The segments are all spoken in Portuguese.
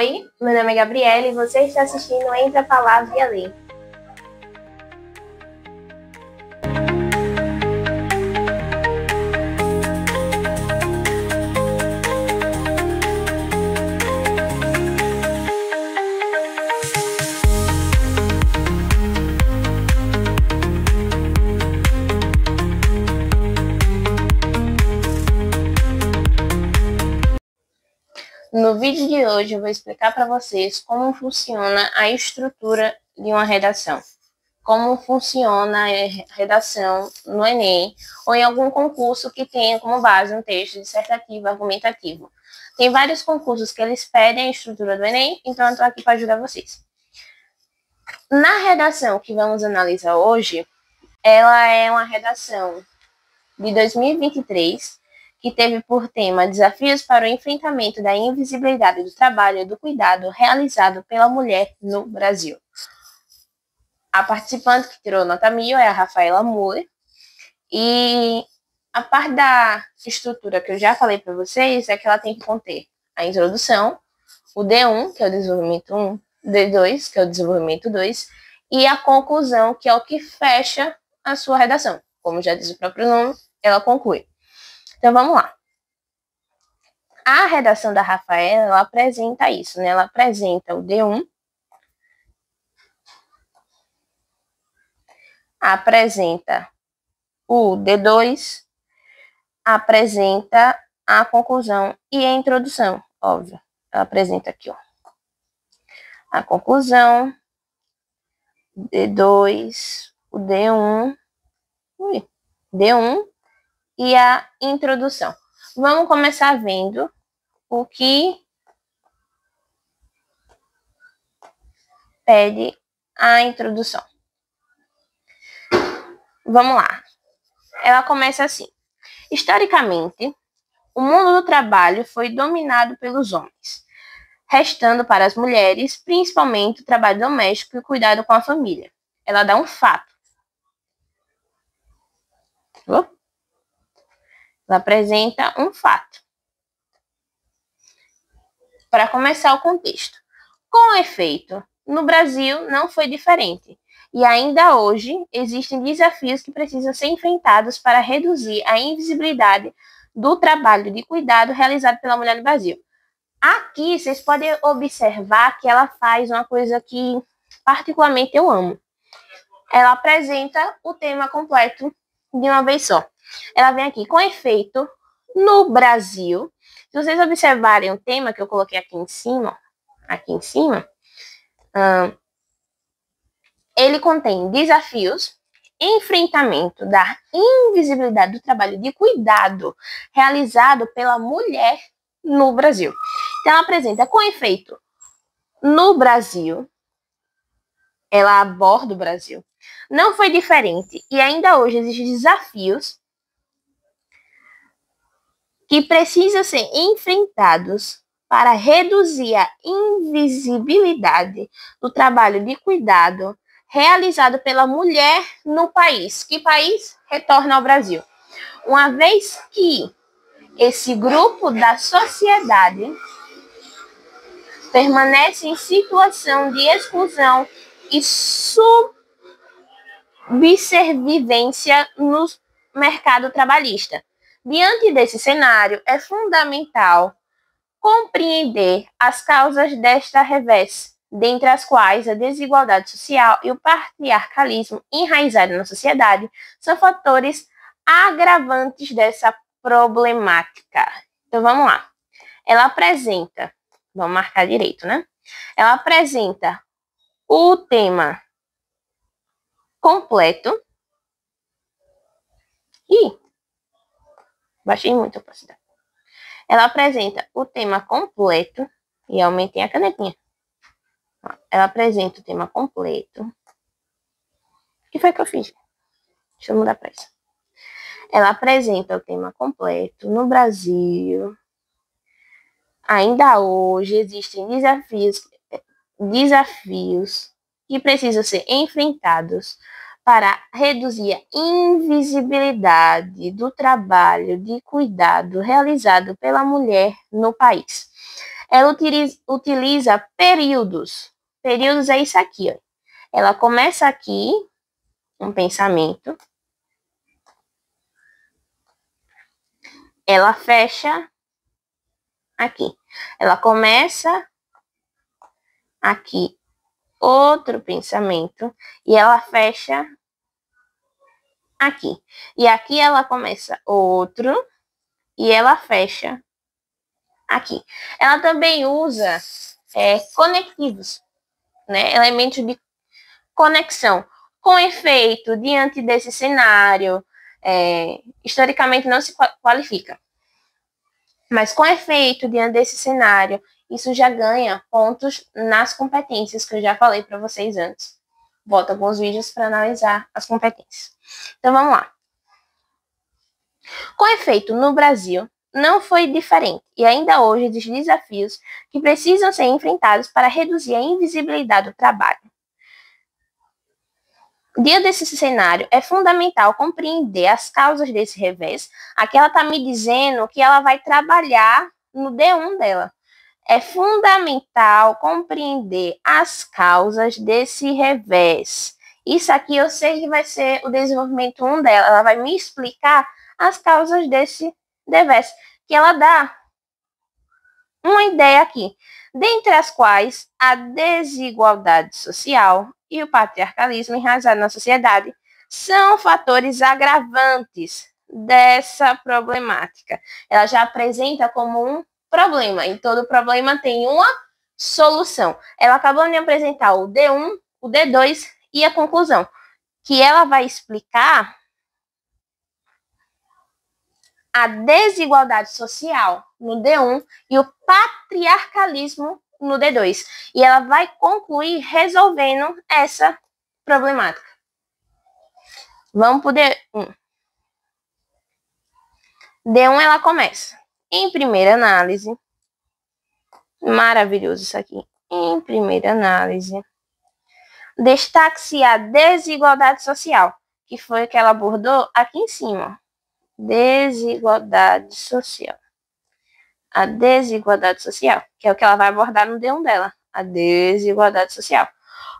Oi, meu nome é Gabriela e você está assistindo Entre a Palavra e a Lei. No vídeo de hoje eu vou explicar para vocês como funciona a estrutura de uma redação. Como funciona a redação no Enem ou em algum concurso que tenha como base um texto dissertativo, argumentativo. Tem vários concursos que eles pedem a estrutura do Enem, então eu estou aqui para ajudar vocês. Na redação que vamos analisar hoje, ela é uma redação de 2023, que teve por tema Desafios para o enfrentamento da invisibilidade do trabalho e do cuidado realizado pela mulher no Brasil. A participante que tirou nota 1000 é a Rafaela Muller. E a parte da estrutura que eu já falei para vocês é que ela tem que conter a introdução, o D1, que é o desenvolvimento 1, D2, que é o desenvolvimento 2, e a conclusão, que é o que fecha a sua redação. Como já diz o próprio nome, ela conclui. Então, vamos lá. A redação da Rafaela, ela apresenta isso, né? Ela apresenta o D1, apresenta o D2, apresenta a conclusão e a introdução, óbvio. Ela apresenta aqui, ó, a conclusão, D2, o D1, D1 e a introdução. Vamos começar vendo o que pede a introdução. Vamos lá. Ela começa assim. Historicamente, o mundo do trabalho foi dominado pelos homens, restando para as mulheres, principalmente, o trabalho doméstico e o cuidado com a família. Ela dá um fato. Ela apresenta um fato. Para começar o contexto. Com efeito, no Brasil não foi diferente. E ainda hoje existem desafios que precisam ser enfrentados para reduzir a invisibilidade do trabalho de cuidado realizado pela mulher no Brasil. Aqui vocês podem observar que ela faz uma coisa que particularmente eu amo. Ela apresenta o tema completo de uma vez só. Ela vem aqui, com efeito, no Brasil. Se vocês observarem o tema que eu coloquei aqui em cima, ele contém desafios, enfrentamento da invisibilidade do trabalho de cuidado realizado pela mulher no Brasil. Então, ela apresenta, com efeito, no Brasil, ela aborda o Brasil. Não foi diferente e ainda hoje existem desafios que precisam ser enfrentados para reduzir a invisibilidade do trabalho de cuidado realizado pela mulher no país. Que país? Retorna ao Brasil. Uma vez que esse grupo da sociedade permanece em situação de exclusão e subserviência no mercado trabalhista. Diante desse cenário, é fundamental compreender as causas desta revés, dentre as quais a desigualdade social e o patriarcalismo enraizado na sociedade são fatores agravantes dessa problemática. Então, vamos lá. Ela apresenta, vamos marcar direito, né? Ela apresenta o tema completo. Baixei muito a opacidade. Ela apresenta o tema completo e aumentei a canetinha. Ela apresenta o tema completo. O que foi que eu fiz? Deixa eu mudar para isso. Ela apresenta o tema completo no Brasil. Ainda hoje existem desafios que precisam ser enfrentados para reduzir a invisibilidade do trabalho de cuidado realizado pela mulher no país. Ela utiliza períodos. Períodos é isso aqui, ó. Ela começa aqui, um pensamento. Ela fecha aqui. Ela começa aqui, outro pensamento, e ela fecha aqui. E aqui ela começa outro, e ela fecha aqui. Ela também usa conectivos, né? Elementos de conexão. Com efeito, diante desse cenário, historicamente não se qualifica. Mas com efeito, diante desse cenário, isso já ganha pontos nas competências que eu já falei para vocês antes. Volto alguns vídeos para analisar as competências. Então, vamos lá. Com efeito, no Brasil, não foi diferente, e ainda hoje existem desafios que precisam ser enfrentados para reduzir a invisibilidade do trabalho. Diante desse cenário, é fundamental compreender as causas desse revés. Aqui ela está me dizendo que ela vai trabalhar no D1 dela. É fundamental compreender as causas desse revés. Isso aqui eu sei que vai ser o desenvolvimento 1 dela. Ela vai me explicar as causas desse revés, que ela dá uma ideia aqui, dentre as quais a desigualdade social e o patriarcalismo enraizado na sociedade são fatores agravantes dessa problemática. Ela já apresenta como um problema, e todo problema tem uma solução. Ela acabou de apresentar o D1, o D2 e a conclusão, que ela vai explicar a desigualdade social no D1 e o patriarcalismo no D2. E ela vai concluir resolvendo essa problemática. Vamos para o D1. D1 ela começa. Em primeira análise, maravilhoso isso aqui. Em primeira análise, destaque-se a desigualdade social, que foi o que ela abordou aqui em cima. Desigualdade social. A desigualdade social, que é o que ela vai abordar no D1 dela. A desigualdade social.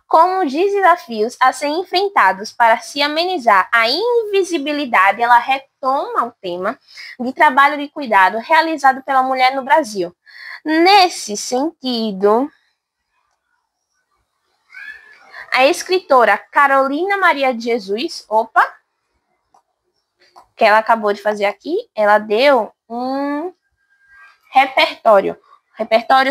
Como desafios a serem enfrentados para se amenizar a invisibilidade, ela retoma o tema de trabalho de cuidado realizado pela mulher no Brasil. Nesse sentido, a escritora Carolina Maria de Jesus, que ela acabou de fazer aqui, ela deu um repertório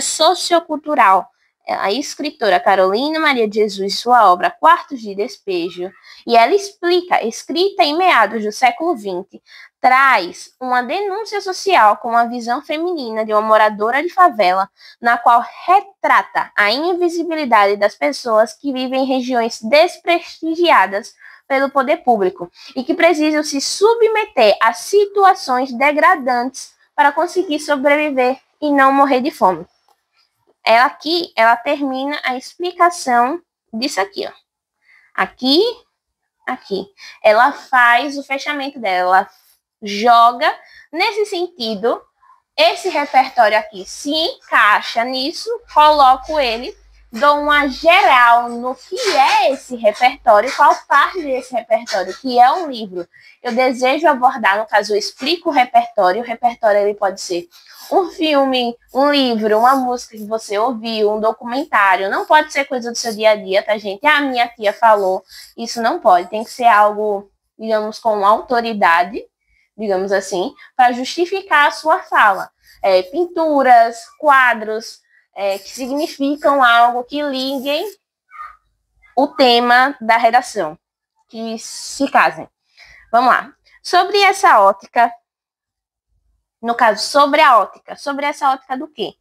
sociocultural. A escritora Carolina Maria de Jesus, sua obra Quartos de Despejo, e ela explica, escrita em meados do século XX, traz uma denúncia social com uma visão feminina de uma moradora de favela, na qual retrata a invisibilidade das pessoas que vivem em regiões desprestigiadas pelo poder público e que precisam se submeter a situações degradantes para conseguir sobreviver e não morrer de fome. Ela termina a explicação disso aqui, ó. Aqui. Ela faz o fechamento dela, ela joga nesse sentido, esse repertório aqui se encaixa nisso, coloco ele, dou uma geral no que é esse repertório, qual parte desse repertório, que é um livro. Eu desejo abordar, no caso, eu explico o repertório ele pode ser um filme, um livro, uma música que você ouviu, um documentário, não pode ser coisa do seu dia a dia, tá, gente? Ah, minha tia falou, isso não pode, tem que ser algo, digamos, com autoridade, digamos assim, para justificar a sua fala. Pinturas, quadros, que significam algo que liguem o tema da redação, que se casem. Vamos lá. Sobre essa ótica, no caso, sobre essa ótica do quê?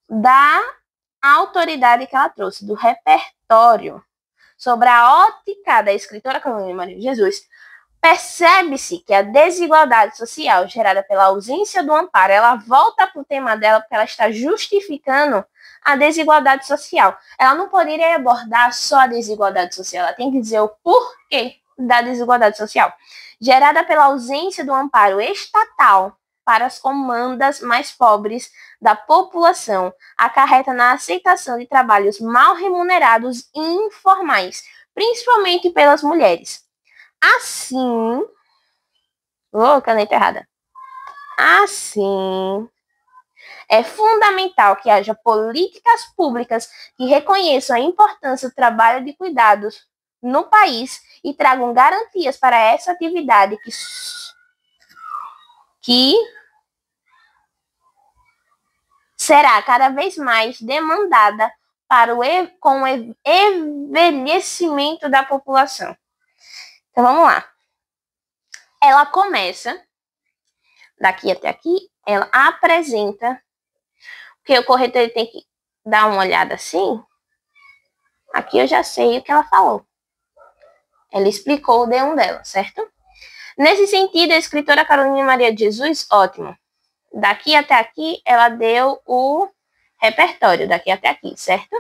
Da autoridade que ela trouxe, do repertório, sobre a ótica da escritora Carolina Maria de Jesus, percebe-se que a desigualdade social gerada pela ausência do amparo, ela volta para o tema dela porque ela está justificando a desigualdade social. Ela não poderia abordar só a desigualdade social, ela tem que dizer o porquê da desigualdade social. Gerada pela ausência do amparo estatal para as comandas mais pobres da população, acarreta na aceitação de trabalhos mal remunerados e informais, principalmente pelas mulheres. Assim, caneta errada. Assim, é fundamental que haja políticas públicas que reconheçam a importância do trabalho de cuidados no país e tragam garantias para essa atividade que será cada vez mais demandada com o envelhecimento da população. Então, vamos lá. Ela começa, daqui até aqui, ela apresenta, porque o corretor tem que dar uma olhada assim. Aqui eu já sei o que ela falou. Ela explicou o D1 dela, certo? Nesse sentido, a escritora Carolina Maria de Jesus, ótimo. Daqui até aqui, ela deu o repertório, daqui até aqui, certo?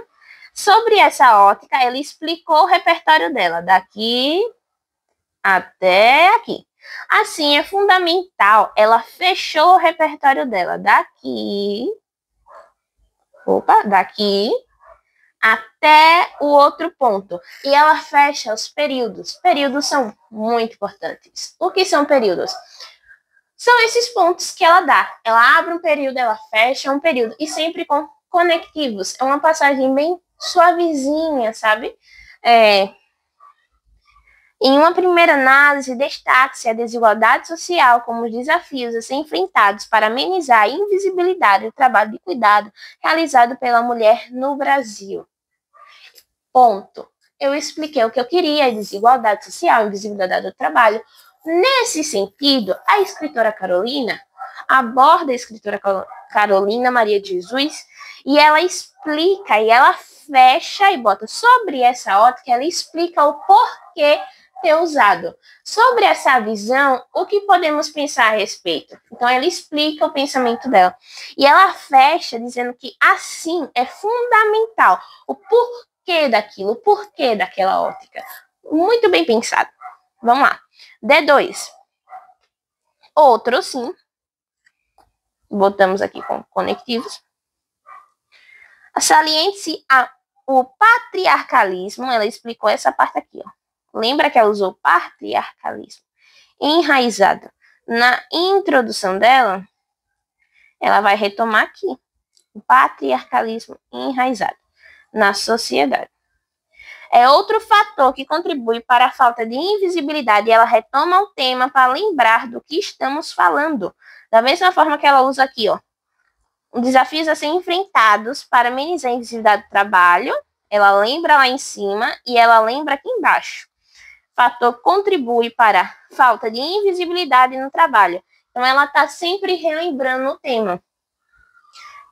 Sobre essa ótica, ela explicou o repertório dela, daqui até aqui. Assim, é fundamental, ela fechou o repertório dela, daqui até o outro ponto. E ela fecha os períodos. Períodos são muito importantes. O que são períodos? São esses pontos que ela dá. Ela abre um período, ela fecha um período. E sempre com conectivos. É uma passagem bem suavezinha, sabe? Em uma primeira análise, destaque-se a desigualdade social como os desafios a ser enfrentados para amenizar a invisibilidade do trabalho de cuidado realizado pela mulher no Brasil. Ponto. Eu expliquei o que eu queria, a desigualdade social, a invisibilidade do trabalho. Nesse sentido, a escritora Carolina aborda a escritora Carolina Maria de Jesus e ela explica, e ela fecha e bota sobre essa ótica, ela explica o porquê ter usado. Sobre essa visão, o que podemos pensar a respeito? Então, ela explica o pensamento dela. E ela fecha dizendo que, assim, é fundamental o porquê daquilo, o porquê daquela ótica. Muito bem pensado. Vamos lá. D2. Outro, sim. Botamos aqui com conectivos. Saliente-se o patriarcalismo. Ela explicou essa parte aqui, ó. Lembra que ela usou patriarcalismo enraizado na introdução dela? Ela vai retomar aqui. O patriarcalismo enraizado na sociedade. É outro fator que contribui para a falta de invisibilidade. Ela retoma o tema para lembrar do que estamos falando. Da mesma forma que ela usa aqui, ó. Desafios a serem enfrentados para amenizar a invisibilidade do trabalho. Ela lembra lá em cima e ela lembra aqui embaixo. Fator contribui para a falta de invisibilidade no trabalho. Então, ela está sempre relembrando o tema.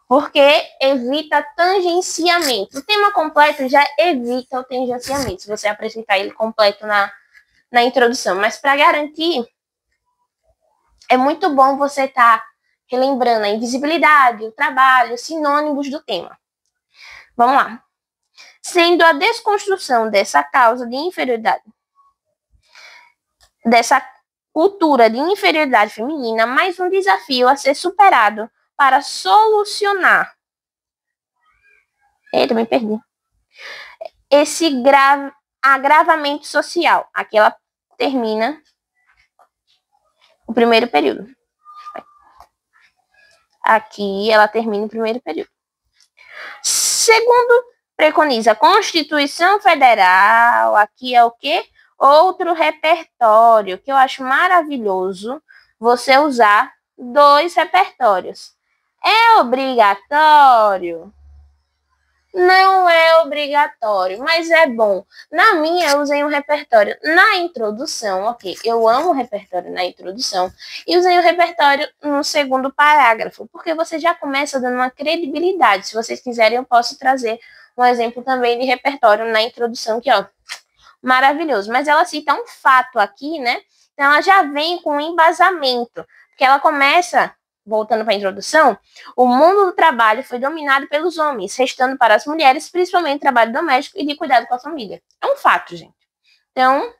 Porque evita tangenciamento. O tema completo já evita o tangenciamento, se você apresentar ele completo na introdução. Mas, para garantir, é muito bom você estar relembrando a invisibilidade, o trabalho, sinônimos do tema. Vamos lá. Sendo a desconstrução dessa causa de inferioridade, dessa cultura de inferioridade feminina, mais um desafio a ser superado para solucionar. Eita, me perdi. Esse agravamento social. Aqui ela termina o primeiro período. Aqui ela termina o primeiro período. Segundo preconiza a Constituição Federal, aqui é o quê? Outro repertório, que eu acho maravilhoso você usar 2 repertórios. É obrigatório? Não é obrigatório, mas é bom. Na minha, eu usei um repertório na introdução, ok? Eu amo o repertório na introdução. E usei o repertório no segundo parágrafo, porque você já começa dando uma credibilidade. Se vocês quiserem, eu posso trazer um exemplo também de repertório na introdução, que, ó, maravilhoso. Mas ela cita um fato aqui, né? Então, ela já vem com um embasamento, porque ela começa... Voltando para a introdução, o mundo do trabalho foi dominado pelos homens, restando para as mulheres, principalmente trabalho doméstico e de cuidado com a família. É um fato, gente. Então,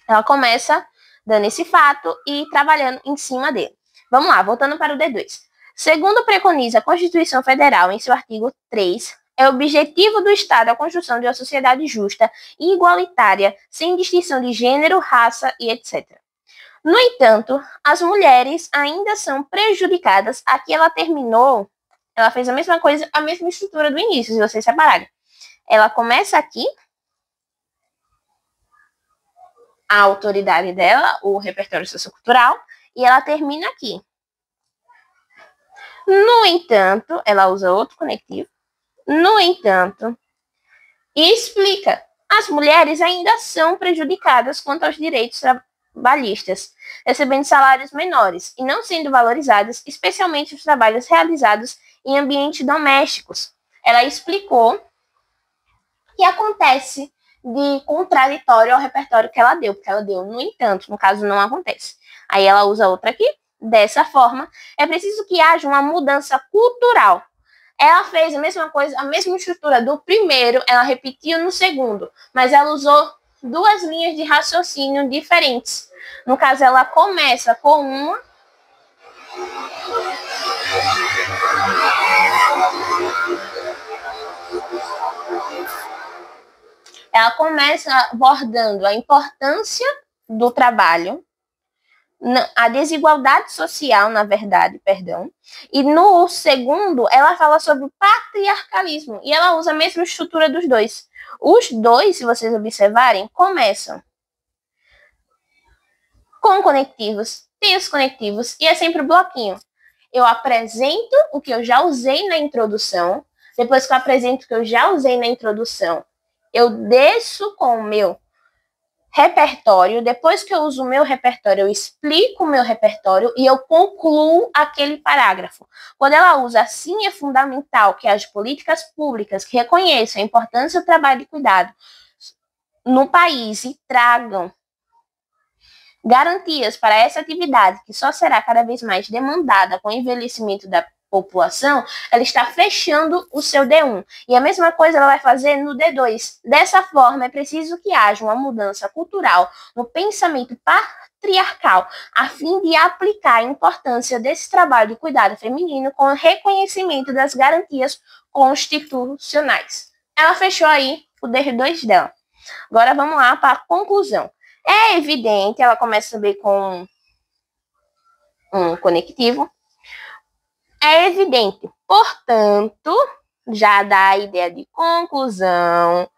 ela começa dando esse fato e trabalhando em cima dele. Vamos lá, voltando para o D2. Segundo preconiza a Constituição Federal, em seu artigo 3, é objetivo do Estado a construção de uma sociedade justa e igualitária, sem distinção de gênero, raça e etc. No entanto, as mulheres ainda são prejudicadas. Aqui ela terminou, ela fez a mesma coisa, a mesma estrutura do início, se vocês separarem. Ela começa aqui, a autoridade dela, o repertório sociocultural, e ela termina aqui. No entanto, ela usa outro conectivo. No entanto, explica, as mulheres ainda são prejudicadas quanto aos direitos trabalhistas, recebendo salários menores e não sendo valorizadas, especialmente os trabalhos realizados em ambientes domésticos. Ela explicou que acontece de contraditório ao repertório que ela deu, porque ela deu, no entanto, no caso não acontece. Aí ela usa outra aqui. Dessa forma, é preciso que haja uma mudança cultural. Ela fez a mesma coisa, a mesma estrutura do primeiro, ela repetiu no segundo, mas ela usou duas linhas de raciocínio diferentes. No caso, ela começa com uma ela começa abordando a importância do trabalho, a desigualdade social, na verdade, perdão. E no segundo, ela fala sobre o patriarcalismo. E ela usa a mesma estrutura dos dois. Os dois, se vocês observarem, começam com conectivos, tem os conectivos, e é sempre o bloquinho. Eu apresento o que eu já usei na introdução. Depois que eu apresento o que eu já usei na introdução, eu desço com o meu repertório. Depois que eu uso o meu repertório, eu explico o meu repertório e eu concluo aquele parágrafo. Quando ela usa assim, é fundamental que as políticas públicas que reconheçam a importância do trabalho de cuidado no país e tragam garantias para essa atividade, que só será cada vez mais demandada com o envelhecimento da população, ela está fechando o seu D1. E a mesma coisa ela vai fazer no D2. Dessa forma, é preciso que haja uma mudança cultural no pensamento patriarcal, a fim de aplicar a importância desse trabalho de cuidado feminino com o reconhecimento das garantias constitucionais. Ela fechou aí o D2 dela. Agora vamos lá para a conclusão. É evidente, ela começa também com um conectivo. É evidente, portanto, já dá a ideia de conclusão,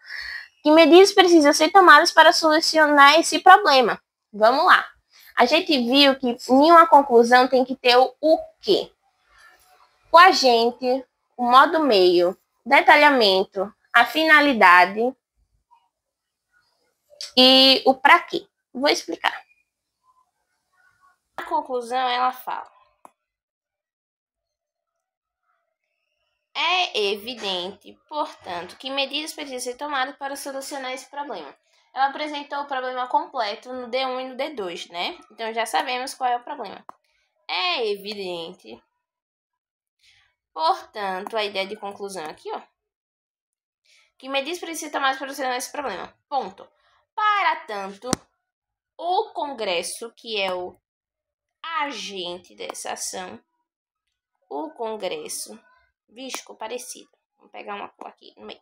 que medidas precisam ser tomadas para solucionar esse problema. Vamos lá. A gente viu que em uma conclusão tem que ter o quê? O agente, o modo meio, detalhamento, a finalidade e o para quê. Vou explicar. A conclusão, ela fala: é evidente, portanto, que medidas precisam ser tomadas para solucionar esse problema. Ela apresentou o problema completo no D1 e no D2, né? Então já sabemos qual é o problema. É evidente, portanto, a ideia de conclusão aqui, ó, que medidas precisam ser tomadas para solucionar esse problema. Ponto. Para tanto, o Congresso, que é o agente dessa ação, o Congresso, vixe, ficou parecido. Vamos pegar uma cor aqui no meio.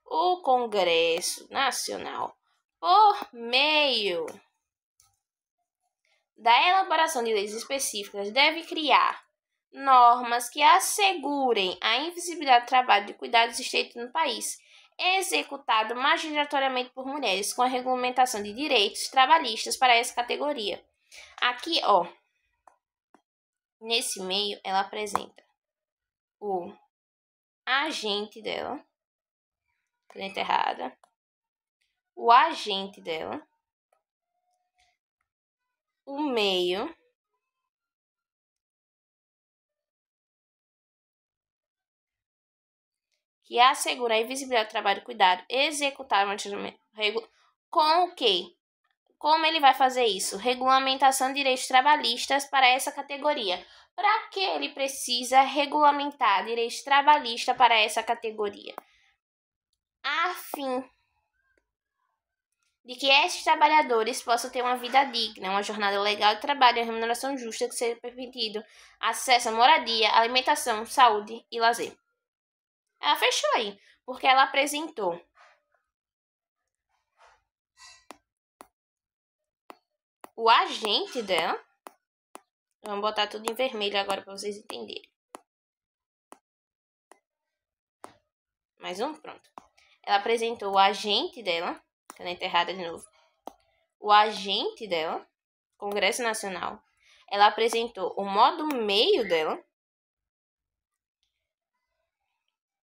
O Congresso Nacional, por meio da elaboração de leis específicas, deve criar normas que assegurem a invisibilidade do trabalho de cuidados existente no país, executado majoritariamente por mulheres, com a regulamentação de direitos trabalhistas para essa categoria. Aqui, ó, nesse meio, ela apresenta o agente dela, caneta errada, o agente dela, o meio, que assegura a invisibilidade do trabalho de cuidado, executar com o quê? Como ele vai fazer isso? Regulamentação de direitos trabalhistas para essa categoria. Para que ele precisa regulamentar direitos trabalhistas para essa categoria? A fim de que esses trabalhadores possam ter uma vida digna, uma jornada legal de trabalho e uma remuneração justa, que seja permitido acesso à moradia, alimentação, saúde e lazer. Ela fechou aí, porque ela apresentou o agente dela. Vamos botar tudo em vermelho agora para vocês entenderem. Mais um, pronto. Ela apresentou o agente dela, caneta errada de novo. O agente dela, Congresso Nacional. Ela apresentou o modo meio dela.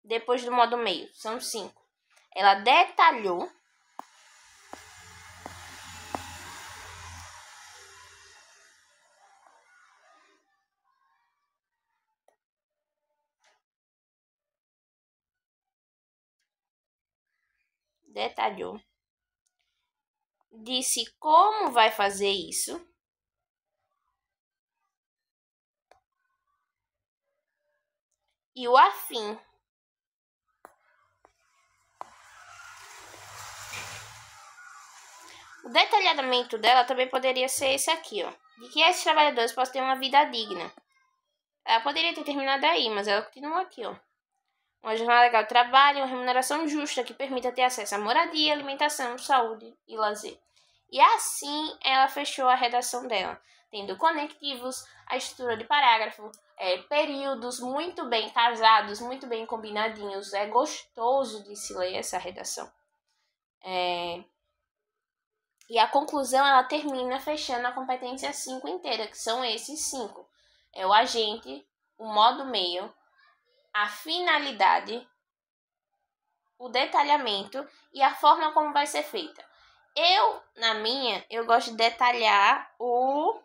Depois do modo meio, são 5. Ela detalhou disse como vai fazer isso, e o afim. O detalhamento dela também poderia ser esse aqui, ó, de que esses trabalhadores possam ter uma vida digna. Ela poderia ter terminado aí, mas ela continua aqui, ó. Uma jornada legal de trabalho, uma remuneração justa que permita ter acesso à moradia, alimentação, saúde e lazer. E assim ela fechou a redação dela, tendo conectivos, a estrutura de parágrafo, períodos muito bem casados, muito bem combinadinhos. É gostoso de se ler essa redação. E a conclusão, ela termina fechando a competência 5 inteira, que são esses 5. É o agente, o modo meio, a finalidade, o detalhamento e a forma como vai ser feita. Eu gosto de detalhar o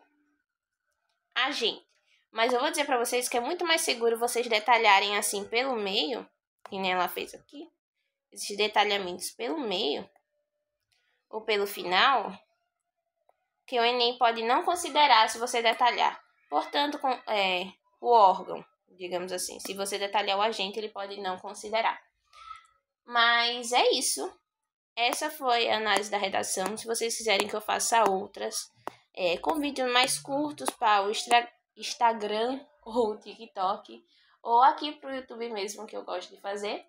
agente. Mas eu vou dizer para vocês que é muito mais seguro vocês detalharem assim pelo meio, que nem ela fez aqui, esses detalhamentos pelo meio ou pelo final, que o Enem pode não considerar se você detalhar. Portanto, o órgão, digamos assim, se você detalhar o agente, ele pode não considerar. Mas é isso. Essa foi a análise da redação. Se vocês quiserem que eu faça outras, com vídeos mais curtos para o Instagram ou o TikTok, ou aqui para o YouTube mesmo, que eu gosto de fazer,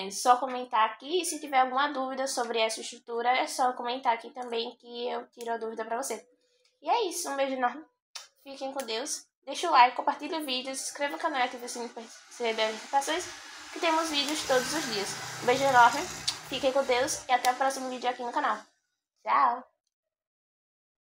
só comentar aqui. E se tiver alguma dúvida sobre essa estrutura, é só comentar aqui também que eu tiro a dúvida para você. E é isso, um beijo enorme. Fiquem com Deus. Deixa o like, compartilhe o vídeo, se inscreva no canal e ative o sininho para receber as notificações, que temos vídeos todos os dias. Um beijo enorme, fiquem com Deus e até o próximo vídeo aqui no canal. Tchau!